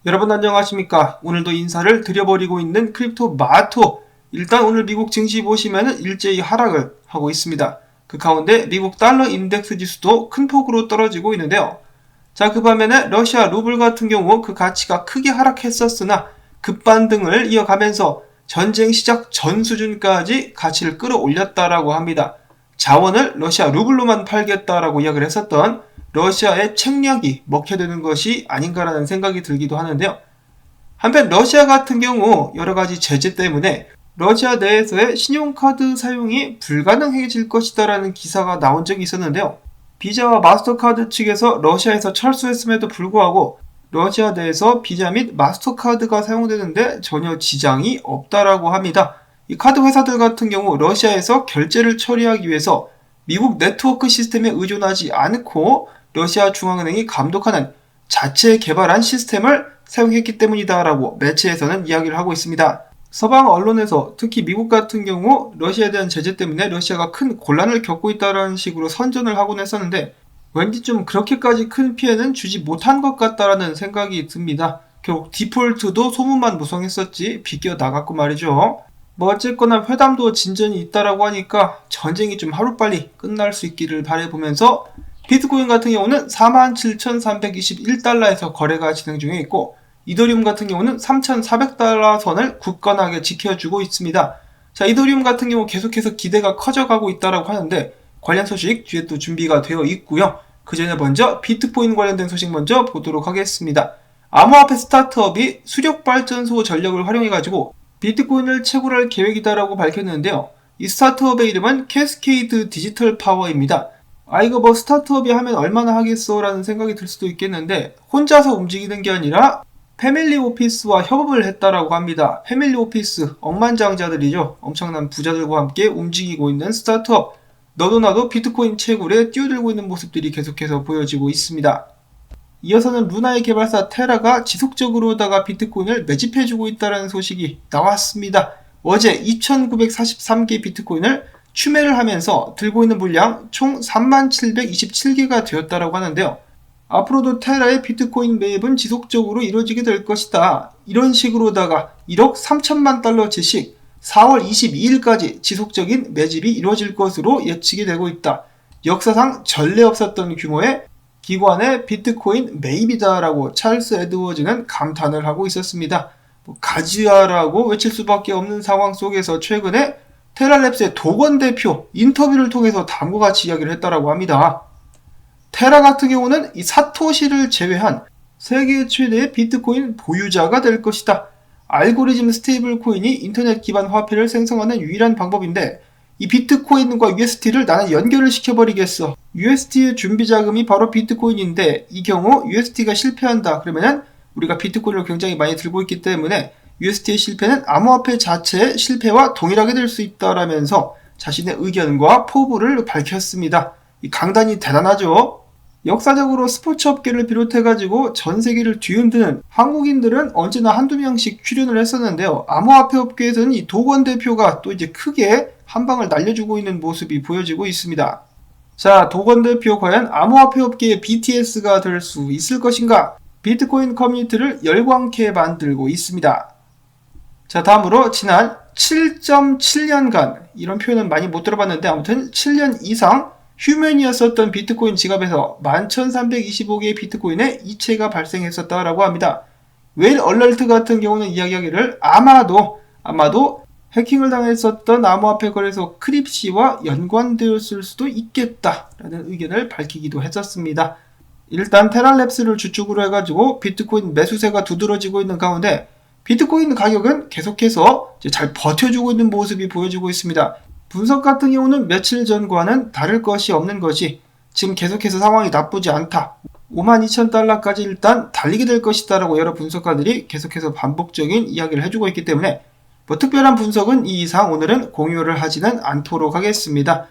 여러분 안녕하십니까? 오늘도 인사를 드려버리고 있는 크립토 마토. 일단 오늘 미국 증시 보시면은 일제히 하락을 하고 있습니다. 그 가운데 미국 달러 인덱스 지수도 큰 폭으로 떨어지고 있는데요. 자, 그 반면에 러시아 루블 같은 경우 그 가치가 크게 하락했었으나 급반등을 이어가면서 전쟁 시작 전 수준까지 가치를 끌어올렸다라고 합니다. 자원을 러시아 루블로만 팔겠다라고 이야기를 했었던 러시아의 책략이 먹혀드는 것이 아닌가라는 생각이 들기도 하는데요. 한편 러시아 같은 경우 여러가지 제재 때문에 러시아 내에서의 신용카드 사용이 불가능해질 것이다라는 기사가 나온 적이 있었는데요. 비자와 마스터카드 측에서 러시아에서 철수했음에도 불구하고 러시아 내에서 비자 및 마스터카드가 사용되는데 전혀 지장이 없다라고 합니다. 이 카드 회사들 같은 경우 러시아에서 결제를 처리하기 위해서 미국 네트워크 시스템에 의존하지 않고 러시아 중앙은행이 감독하는 자체 개발한 시스템을 사용했기 때문이다라고 매체에서는 이야기를 하고 있습니다. 서방 언론에서 특히 미국 같은 경우 러시아에 대한 제재 때문에 러시아가 큰 곤란을 겪고 있다는 식으로 선전을 하곤 했었는데 왠지 좀 그렇게까지 큰 피해는 주지 못한 것 같다라는 생각이 듭니다. 결국 디폴트도 소문만 무성했었지 비껴나갔고 말이죠. 뭐 어쨌거나 회담도 진전이 있다라고 하니까 전쟁이 좀 하루빨리 끝날 수 있기를 바라보면서 비트코인 같은 경우는 47,321달러에서 거래가 진행 중에 있고 이더리움 같은 경우는 3,400달러 선을 굳건하게 지켜주고 있습니다. 자, 이더리움 같은 경우 계속해서 기대가 커져가고 있다라고 하는데 관련 소식 뒤에 또 준비가 되어 있고요. 그 전에 먼저 비트코인 관련된 소식 먼저 보도록 하겠습니다. 암호화폐 스타트업이 수력발전소 전력을 활용해가지고 비트코인을 채굴할 계획이다라고 밝혔는데요. 이 스타트업의 이름은 캐스케이드 디지털 파워입니다. 이거 뭐 스타트업이 하면 얼마나 하겠어 라는 생각이 들 수도 있겠는데 혼자서 움직이는 게 아니라 패밀리 오피스와 협업을 했다라고 합니다. 패밀리 오피스, 억만장자들이죠. 엄청난 부자들과 함께 움직이고 있는 스타트업. 너도 나도 비트코인 채굴에 뛰어들고 있는 모습들이 계속해서 보여지고 있습니다. 이어서는 루나의 개발사 테라가 지속적으로다가 비트코인을 매집해주고 있다는 소식이 나왔습니다. 어제 2943개 비트코인을 추매를 하면서 들고 있는 물량 총 3727개가 되었다라고 하는데요. 앞으로도 테라의 비트코인 매입은 지속적으로 이루어지게 될 것이다. 이런 식으로다가 1억 3천만 달러치씩 4월 22일까지 지속적인 매집이 이루어질 것으로 예측이 되고 있다. 역사상 전례 없었던 규모의 기관의 비트코인 매입이다라고 찰스 에드워즈는 감탄을 하고 있었습니다. 가지야라고 외칠 수밖에 없는 상황 속에서 최근에 테라랩스의 도건 대표 인터뷰를 통해서 다음과 같이 이야기를 했다라고 합니다. 테라 같은 경우는 이 사토시를 제외한 세계 최대의 비트코인 보유자가 될 것이다. 알고리즘 스테이블 코인이 인터넷 기반 화폐를 생성하는 유일한 방법인데 이 비트코인과 USD를 나는 연결을 시켜버리겠어. USD의 준비 자금이 바로 비트코인인데 이 경우 USD가 실패한다. 그러면은 우리가 비트코인을 굉장히 많이 들고 있기 때문에 USD의 실패는 암호화폐 자체의 실패와 동일하게 될 수 있다라면서 자신의 의견과 포부를 밝혔습니다. 이 강단이 대단하죠. 역사적으로 스포츠 업계를 비롯해가지고 전 세계를 뒤흔드는 한국인들은 언제나 한두 명씩 출연을 했었는데요. 암호화폐 업계에서는 이 도건 대표가 또 이제 크게 한 방을 날려주고 있는 모습이 보여지고 있습니다. 자, 도건 대표 과연 암호화폐 업계의 BTS가 될 수 있을 것인가? 비트코인 커뮤니티를 열광케 만들고 있습니다. 자, 다음으로 지난 7.7년간 이런 표현은 많이 못 들어봤는데 아무튼 7년 이상 휴면이었었던 비트코인 지갑에서 11,325개의 비트코인의 이체가 발생했었다라고 합니다. 웨일 얼럴트 같은 경우는 이야기하기를 아마도 해킹을 당했었던 암호화폐 거래소 크립시와 연관되었을 수도 있겠다라는 의견을 밝히기도 했었습니다. 일단 테라랩스를 주축으로 해가지고 비트코인 매수세가 두드러지고 있는 가운데 비트코인 가격은 계속해서 잘 버텨주고 있는 모습이 보여지고 있습니다. 분석 같은 경우는 며칠 전과는 다를 것이 없는 것이 지금 계속해서 상황이 나쁘지 않다. 52,000달러까지 일단 달리게 될 것이다 라고 여러 분석가들이 계속해서 반복적인 이야기를 해주고 있기 때문에 뭐 특별한 분석은 이 이상 오늘은 공유를 하지는 않도록 하겠습니다.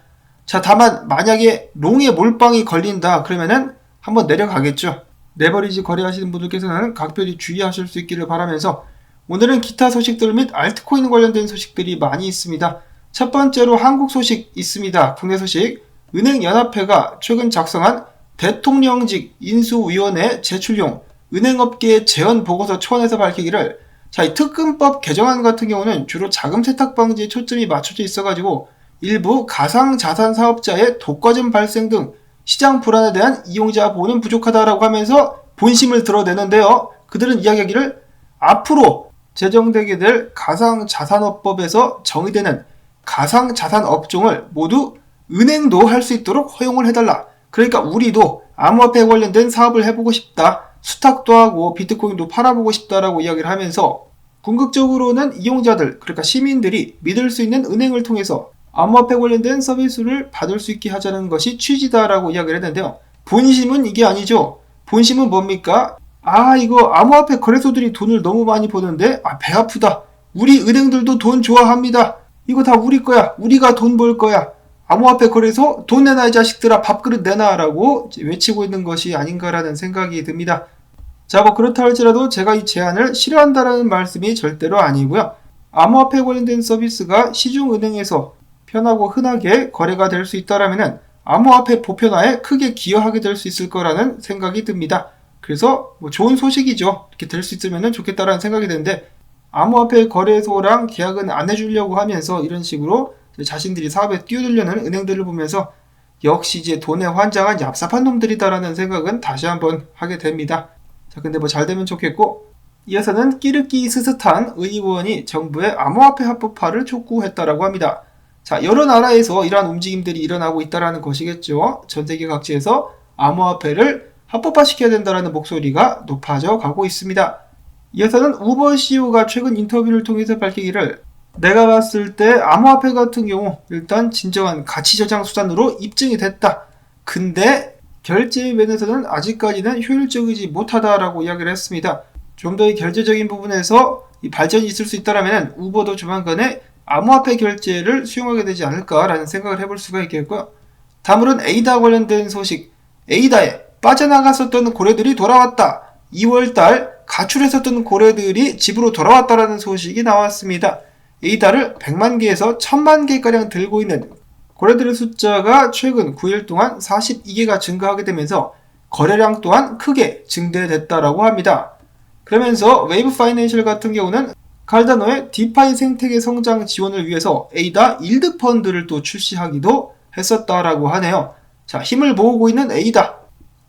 자, 다만 만약에 롱에 몰빵이 걸린다 그러면은 한번 내려가겠죠. 레버리지 거래하시는 분들께서는 각별히 주의하실 수 있기를 바라면서 오늘은 기타 소식들 및 알트코인 관련된 소식들이 많이 있습니다. 첫 번째로 한국 소식 있습니다. 국내 소식. 은행연합회가 최근 작성한 대통령직 인수위원회 제출용 은행업계 재원보고서 차원에서 밝히기를 자, 이 특근법 개정안 같은 경우는 주로 자금 세탁 방지에 초점이 맞춰져 있어가지고 일부 가상자산 사업자의 독과점 발생 등 시장 불안에 대한 이용자 보호는 부족하다라고 하면서 본심을 드러내는데요. 그들은 이야기하기를 앞으로 제정되게 될 가상자산업법에서 정의되는 가상자산업종을 모두 은행도 할 수 있도록 허용을 해달라. 그러니까 우리도 암호화폐에 관련된 사업을 해보고 싶다. 수탁도 하고 비트코인도 팔아보고 싶다라고 이야기를 하면서 궁극적으로는 이용자들, 그러니까 시민들이 믿을 수 있는 은행을 통해서 암호화폐 관련된 서비스를 받을 수 있게 하자는 것이 취지다라고 이야기를 했는데요. 본심은 이게 아니죠. 본심은 뭡니까? 이거 암호화폐 거래소들이 돈을 너무 많이 버는데 배 아프다. 우리 은행들도 돈 좋아합니다. 이거 다 우리 거야. 우리가 돈 벌 거야. 암호화폐 거래소 돈 내놔 이 자식들아, 밥그릇 내놔 라고 외치고 있는 것이 아닌가라는 생각이 듭니다. 자, 그렇다 할지라도 제가 이 제안을 싫어한다라는 말씀이 절대로 아니고요. 암호화폐 관련된 서비스가 시중은행에서 편하고 흔하게 거래가 될 수 있다라면 암호화폐 보편화에 크게 기여하게 될 수 있을 거라는 생각이 듭니다. 그래서 좋은 소식이죠. 이렇게 될 수 있으면 좋겠다라는 생각이 드는데, 암호화폐 거래소랑 계약은 안 해주려고 하면서 이런 식으로 자신들이 사업에 뛰어들려는 은행들을 보면서 역시 이제 돈에 환장한 얍삽한 놈들이다라는 생각은 다시 한번 하게 됩니다. 자, 근데 잘 되면 좋겠고, 이어서는 끼르기스스탄 의원이 정부의 암호화폐 합법화를 촉구했다라고 합니다. 자, 여러 나라에서 이러한 움직임들이 일어나고 있다라는 것이겠죠. 전 세계 각지에서 암호화폐를 합법화시켜야 된다라는 목소리가 높아져 가고 있습니다. 이어서는 우버 CEO가 최근 인터뷰를 통해서 밝히기를 내가 봤을 때 암호화폐 같은 경우 일단 진정한 가치 저장 수단으로 입증이 됐다. 근데 결제 면에서는 아직까지는 효율적이지 못하다라고 이야기를 했습니다. 좀 더 결제적인 부분에서 이 발전이 있을 수 있다면 우버도 조만간에 암호화폐 결제를 수용하게 되지 않을까라는 생각을 해볼 수가 있겠고요. 다음으로는 에이다 관련된 소식. 에이다에 빠져나갔었던 고래들이 돌아왔다. 2월달 가출했었던 고래들이 집으로 돌아왔다라는 소식이 나왔습니다. 에이다를 100만 개에서 1000만 개가량 들고 있는 고래들의 숫자가 최근 9일 동안 42개가 증가하게 되면서 거래량 또한 크게 증대됐다라고 합니다. 그러면서 웨이브 파이낸셜 같은 경우는 칼다노의 디파이 생태계 성장 지원을 위해서 에이다 일드 펀드를 또 출시하기도 했었다라고 하네요. 자, 힘을 모으고 있는 에이다.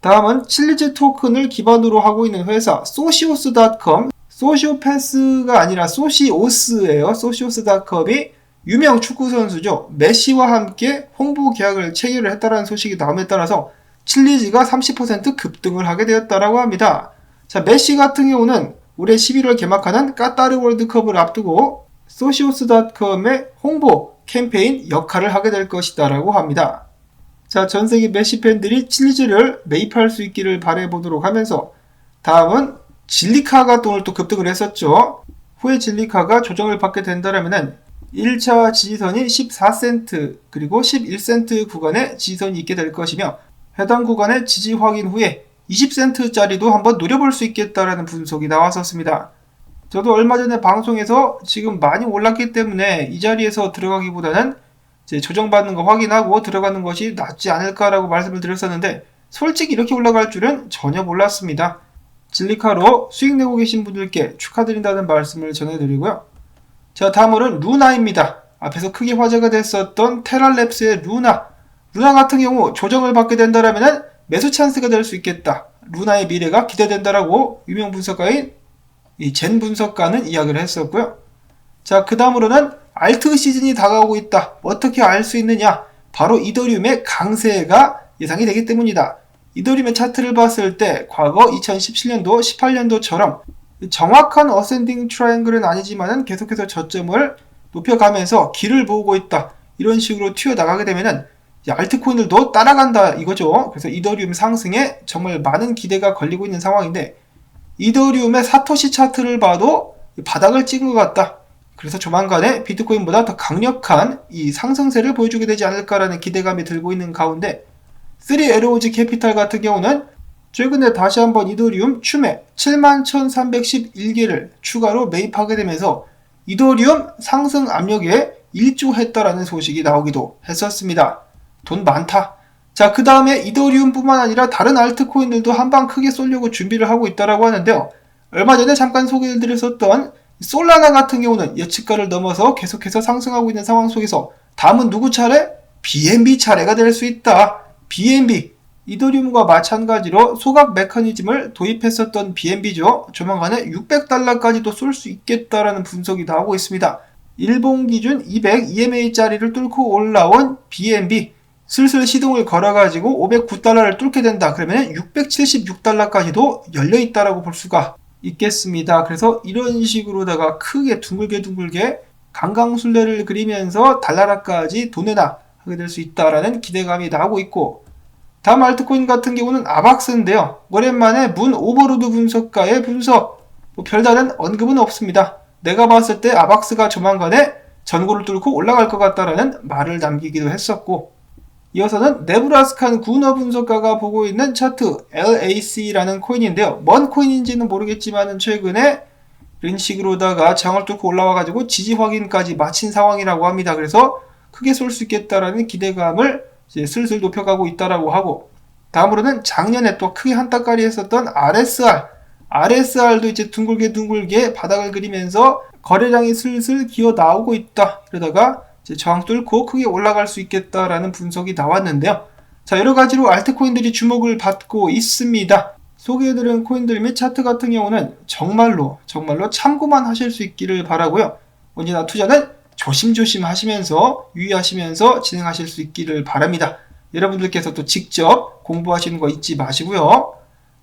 다음은 칠리즈 토큰을 기반으로 하고 있는 회사 소시오스.com, 소시오패스가 아니라 소시오스예요. 소시오스.com이 유명 축구 선수죠. 메시와 함께 홍보 계약을 체결을 했다라는 소식이 나옴에 따라서 칠리즈가 30% 급등을 하게 되었다라고 합니다. 자, 메시 같은 경우는 올해 11월 개막하는 까타르 월드컵을 앞두고 소시오스.com의 홍보 캠페인 역할을 하게 될 것이다라고 합니다. 자, 전세계 메시 팬들이 칠리즈를 매입할 수 있기를 바라보도록 하면서 다음은 진리카가 오늘 또 급등을 했었죠. 후에 진리카가 조정을 받게 된다면 1차 지지선이 14센트 그리고 11센트 구간에 지지선이 있게 될 것이며 해당 구간의 지지 확인 후에 20센트짜리도 한번 노려볼 수 있겠다라는 분석이 나왔었습니다. 저도 얼마 전에 방송에서 지금 많이 올랐기 때문에 이 자리에서 들어가기보다는 이제 조정받는 거 확인하고 들어가는 것이 낫지 않을까라고 말씀을 드렸었는데 솔직히 이렇게 올라갈 줄은 전혀 몰랐습니다. 진리카로 수익 내고 계신 분들께 축하드린다는 말씀을 전해드리고요. 자, 다음으로는 루나입니다. 앞에서 크게 화제가 됐었던 테라랩스의 루나 같은 경우 조정을 받게 된다면 매수 찬스가 될 수 있겠다. 루나의 미래가 기대된다라고 유명 분석가인 젠 분석가는 이야기를 했었고요. 자, 그 다음으로는 알트 시즌이 다가오고 있다. 어떻게 알 수 있느냐? 바로 이더리움의 강세가 예상이 되기 때문이다. 이더리움의 차트를 봤을 때 과거 2017년도, 18년도처럼 정확한 어센딩 트라이앵글은 아니지만은 계속해서 저점을 높여가면서 길을 모으고 있다. 이런 식으로 튀어나가게 되면은 알트코인들도 따라간다 이거죠. 그래서 이더리움 상승에 정말 많은 기대가 걸리고 있는 상황인데 이더리움의 사토시 차트를 봐도 바닥을 찍은 것 같다. 그래서 조만간에 비트코인보다 더 강력한 이 상승세를 보여주게 되지 않을까라는 기대감이 들고 있는 가운데 3에로우즈 캐피탈 같은 경우는 최근에 다시 한번 이더리움 추매 71,311개를 추가로 매입하게 되면서 이더리움 상승 압력에 일조했다라는 소식이 나오기도 했었습니다. 돈 많다. 자, 그 다음에 이더리움뿐만 아니라 다른 알트코인들도 한방 크게 쏠려고 준비를 하고 있다라고 하는데요. 얼마 전에 잠깐 소개를 드렸었던 솔라나 같은 경우는 예측가를 넘어서 계속해서 상승하고 있는 상황 속에서 다음은 누구 차례? BNB 차례가 될 수 있다. BNB, 이더리움과 마찬가지로 소각 메커니즘을 도입했었던 BNB죠. 조만간에 600달러까지도 쏠 수 있겠다라는 분석이 나오고 있습니다. 일본 기준 200 EMA짜리를 뚫고 올라온 BNB, 슬슬 시동을 걸어가지고 509달러를 뚫게 된다. 그러면 676달러까지도 열려있다라고 볼 수가 있겠습니다. 그래서 이런 식으로다가 크게 둥글게 강강술래를 그리면서 달나라까지 돈에나 하게 될 수 있다라는 기대감이 나오고 있고, 다음 알트코인 같은 경우는 아박스인데요. 오랜만에 문 오버로드 분석가의 분석, 별다른 언급은 없습니다. 내가 봤을 때 아박스가 조만간에 전고를 뚫고 올라갈 것 같다라는 말을 남기기도 했었고, 이어서는 네브라스칸 구너 분석가가 보고 있는 차트 LAC라는 코인인데요. 뭔 코인인지는 모르겠지만 최근에 이런 식으로다가 장을 뚫고 올라와가지고 지지 확인까지 마친 상황이라고 합니다. 그래서 크게 쏠 수 있겠다라는 기대감을 이제 슬슬 높여가고 있다라고 하고, 다음으로는 작년에 또 크게 한따까리 했었던 RSR도 이제 둥글게 바닥을 그리면서 거래량이 슬슬 기어 나오고 있다. 이러다가 이제 저항 뚫고 크게 올라갈 수 있겠다라는 분석이 나왔는데요. 자, 여러 가지로 알트코인들이 주목을 받고 있습니다. 소개해드린 코인들 및 차트 같은 경우는 정말로 참고만 하실 수 있기를 바라고요. 언제나 투자는 조심조심 하시면서 유의하시면서 진행하실 수 있기를 바랍니다. 여러분들께서 또 직접 공부하시는 거 잊지 마시고요.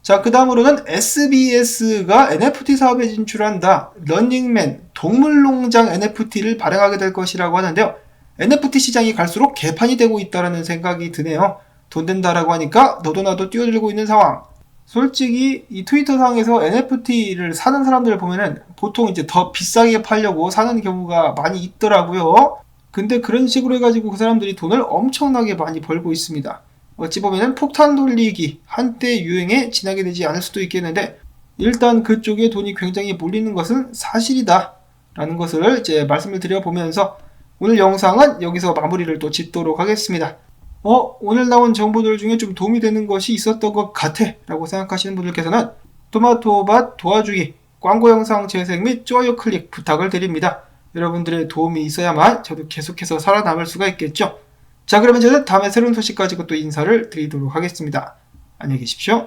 자, 그 다음으로는 SBS가 NFT 사업에 진출한다. 런닝맨 동물농장 NFT를 발행하게 될 것이라고 하는데요. NFT 시장이 갈수록 개판이 되고 있다는 생각이 드네요. 돈 된다라고 하니까 너도 나도 뛰어들고 있는 상황. 솔직히 이 트위터 상에서 NFT를 사는 사람들을 보면은 보통 이제 더 비싸게 팔려고 사는 경우가 많이 있더라고요. 근데 그런 식으로 해가지고 그 사람들이 돈을 엄청나게 많이 벌고 있습니다. 어찌 보면은 폭탄 돌리기 한때 유행에 지나게 되지 않을 수도 있겠는데, 일단 그쪽에 돈이 굉장히 몰리는 것은 사실이다 라는 것을 이제 말씀을 드려보면서 오늘 영상은 여기서 마무리를 또 짓도록 하겠습니다. 오늘 나온 정보들 중에 좀 도움이 되는 것이 있었던 것 같아 라고 생각하시는 분들께서는 토마토밭 도와주기 광고 영상 재생 및 좋아요 클릭 부탁을 드립니다. 여러분들의 도움이 있어야만 저도 계속해서 살아남을 수가 있겠죠. 자, 그러면 저는 다음에 새로운 소식 가지고 또 인사를 드리도록 하겠습니다. 안녕히 계십시오.